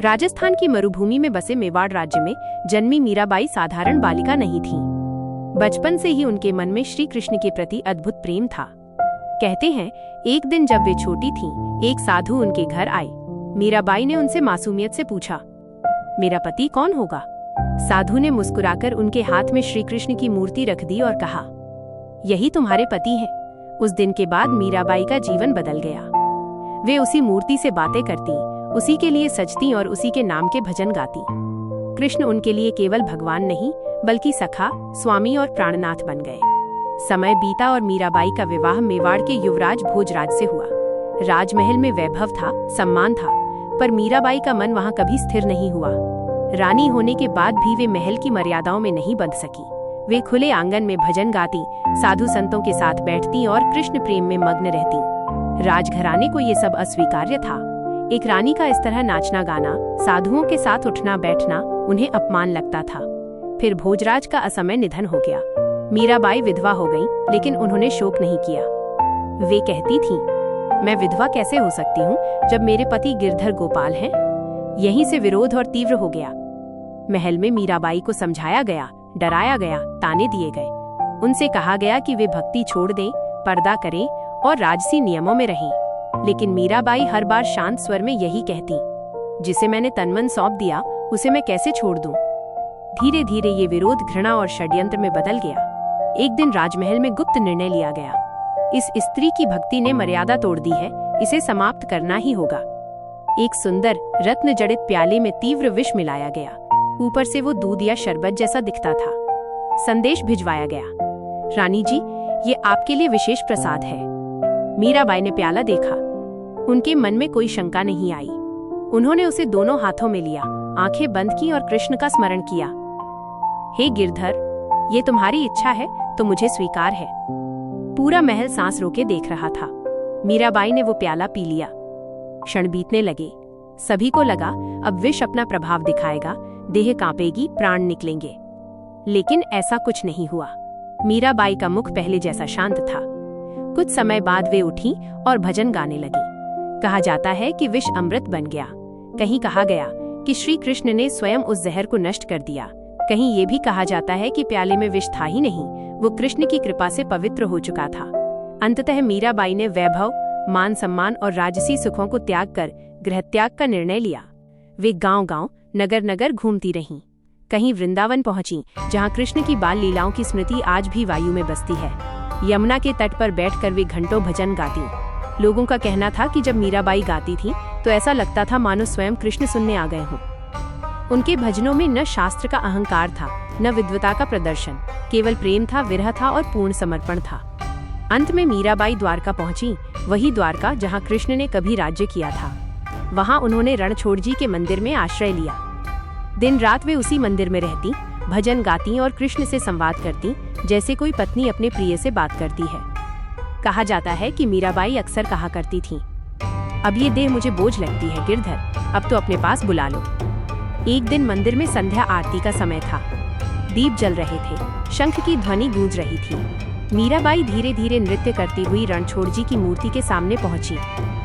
राजस्थान की मरुभूमि में बसे मेवाड़ राज्य में जन्मी मीराबाई साधारण बालिका नहीं थीं। बचपन से ही उनके मन में श्री कृष्ण के प्रति अद्भुत प्रेम था। कहते हैं, एक दिन जब वे छोटी थीं, एक साधु उनके घर आए। मीराबाई ने उनसे मासूमियत से पूछा, मेरा पति कौन होगा? साधु ने मुस्कुराकर उनके हाथ में श्री कृष्ण की मूर्ति रख दी और कहा, यही तुम्हारे पति हैं। उस दिन के बाद मीराबाई का जीवन बदल गया। वे उसी मूर्ति से बातें करती, उसी के लिए सजती और उसी के नाम के भजन गाती। कृष्ण उनके लिए केवल भगवान नहीं, बल्कि सखा, स्वामी और प्राणनाथ बन गए। समय बीता और मीराबाई का विवाह मेवाड़ के युवराज भोजराज से हुआ। राजमहल में वैभव था, सम्मान था, पर मीराबाई का मन वहां कभी स्थिर नहीं हुआ। रानी होने के बाद भी वे महल की मर्यादाओं में नहीं बंध सकी। वे खुले आंगन में भजन गाती, साधु संतों के साथ बैठती और कृष्ण प्रेम में मग्न रहती। राजघराने को ये सब अस्वीकार्य था। एक रानी का इस तरह नाचना गाना, साधुओं के साथ उठना बैठना उन्हें अपमान लगता था। फिर भोजराज का असमय निधन हो गया। मीराबाई विधवा हो गईं, लेकिन उन्होंने शोक नहीं किया। वे कहती थीं, मैं विधवा कैसे हो सकती हूँ जब मेरे पति गिरधर गोपाल हैं? यहीं से विरोध और तीव्र हो गया। महल में मीराबाई को समझाया गया, डराया गया, ताने दिए गए। उनसे कहा गया कि वे भक्ति छोड़ दें, पर्दा करें और राजसी नियमों में रहें। लेकिन मीराबाई हर बार शांत स्वर में यही कहती, जिसे मैंने तनमन सौंप दिया उसे मैं कैसे छोड़ दूं? धीरे धीरे ये विरोध घृणा और षड्यंत्र में बदल गया। एक दिन राजमहल में गुप्त निर्णय लिया गया, इस स्त्री की भक्ति ने मर्यादा तोड़ दी है, इसे समाप्त करना ही होगा। एक सुंदर रत्न जड़ित प्याले में तीव्र विष मिलाया गया। ऊपर से वो दूध या शरबत जैसा दिखता था। संदेश भिजवाया गया, रानी जी, ये आपके लिए विशेष प्रसाद है। मीराबाई ने प्याला देखा। उनके मन में कोई शंका नहीं आई। उन्होंने उसे दोनों हाथों में लिया, आंखें बंद की और कृष्ण का स्मरण किया। हे गिरधर, ये तुम्हारी इच्छा है तो मुझे स्वीकार है। पूरा महल सांस रोके देख रहा था। मीराबाई ने वो प्याला पी लिया। क्षण बीतने लगे। सभी को लगा अब विष अपना प्रभाव दिखाएगा, देह कांपेगी, प्राण निकलेंगे। लेकिन ऐसा कुछ नहीं हुआ। मीराबाई का मुख पहले जैसा शांत था। कुछ समय बाद वे उठी और भजन गाने लगी। कहा जाता है कि विष अमृत बन गया। कहीं कहा गया कि श्री कृष्ण ने स्वयं उस जहर को नष्ट कर दिया। कहीं ये भी कहा जाता है कि प्याले में विष था ही नहीं, वो कृष्ण की कृपा से पवित्र हो चुका था। अंततः मीराबाई ने वैभव, मान सम्मान और राजसी सुखों को त्याग कर गृहत्याग का निर्णय लिया। वे गांव-गांव, नगर-नगर घूमती रहीं। कहीं वृंदावन पहुंची, जहां कृष्ण की बाल लीलाओं की स्मृति आज भी वायु में बसती है। यमुना के तट पर बैठकर वे घंटों भजन गाती। लोगों का कहना था कि जब मीराबाई गाती थी तो ऐसा लगता था मानो स्वयं कृष्ण सुनने आ गए हों। उनके भजनों में न शास्त्र का अहंकार था, न विद्वता का प्रदर्शन, केवल प्रेम था, विरह था और पूर्ण समर्पण था। अंत में मीराबाई द्वारका पहुंची, वही द्वारका जहां कृष्ण ने कभी राज्य किया था। वहां उन्होंने रणछोड़ जी के मंदिर में आश्रय लिया। दिन रात वे उसी मंदिर में रहती, भजन गाती और कृष्ण से संवाद करती, जैसे कोई पत्नी अपने प्रिय से बात करती है। कहा जाता है कि मीराबाई अक्सर कहा करती थीं, अब ये देह मुझे बोझ लगती है गिरधर, अब तो अपने पास बुला लो। एक दिन मंदिर में संध्या आरती का समय था। दीप जल रहे थे, शंख की ध्वनि गूंज रही थी। मीराबाई धीरे धीरे नृत्य करती हुई रणछोड़ जी की मूर्ति के सामने पहुंची।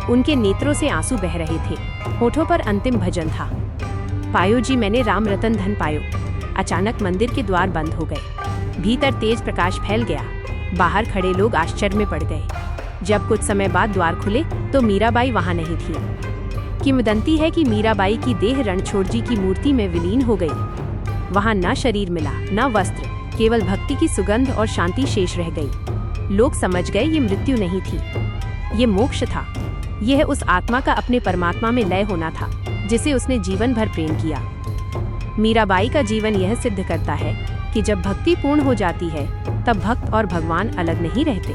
उनके नेत्रों से आंसू बह रहे थे, होठों पर अंतिम भजन था, पायो जी मैंने राम रतन धन पायो। अचानक मंदिर के द्वार बंद हो गए। भीतर तेज प्रकाश फैल गया। बाहर खड़े लोग आश्चर्य में पड़ गए। जब कुछ समय बाद द्वार खुले तो मीराबाई वहां नहीं थी। किंवदंती है कि मीराबाई की देह रणछोड़ जी की मूर्ति में विलीन हो गई। वहां न शरीर मिला, न वस्त्र, केवल भक्ति की सुगंध और शांति शेष रह गई। लोग समझ गए ये मृत्यु नहीं थी, ये मोक्ष था। यह उस आत्मा का अपने परमात्मा में लय होना था, जिसे उसने जीवन भर प्रेम किया। मीराबाई का जीवन यह सिद्ध करता है कि जब भक्ति पूर्ण हो जाती है तब भक्त और भगवान अलग नहीं रहते,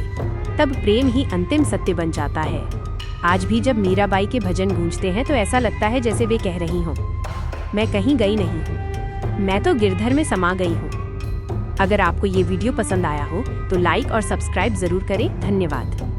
तब प्रेम ही अंतिम सत्य बन जाता है। आज भी जब मीराबाई के भजन गूंजते हैं तो ऐसा लगता है जैसे वे कह रही हों, मैं कहीं गई नहीं हूँ, मैं तो गिरधर में समा गई हूँ। अगर आपको ये वीडियो पसंद आया हो तो लाइक और सब्सक्राइब जरूर करें। धन्यवाद।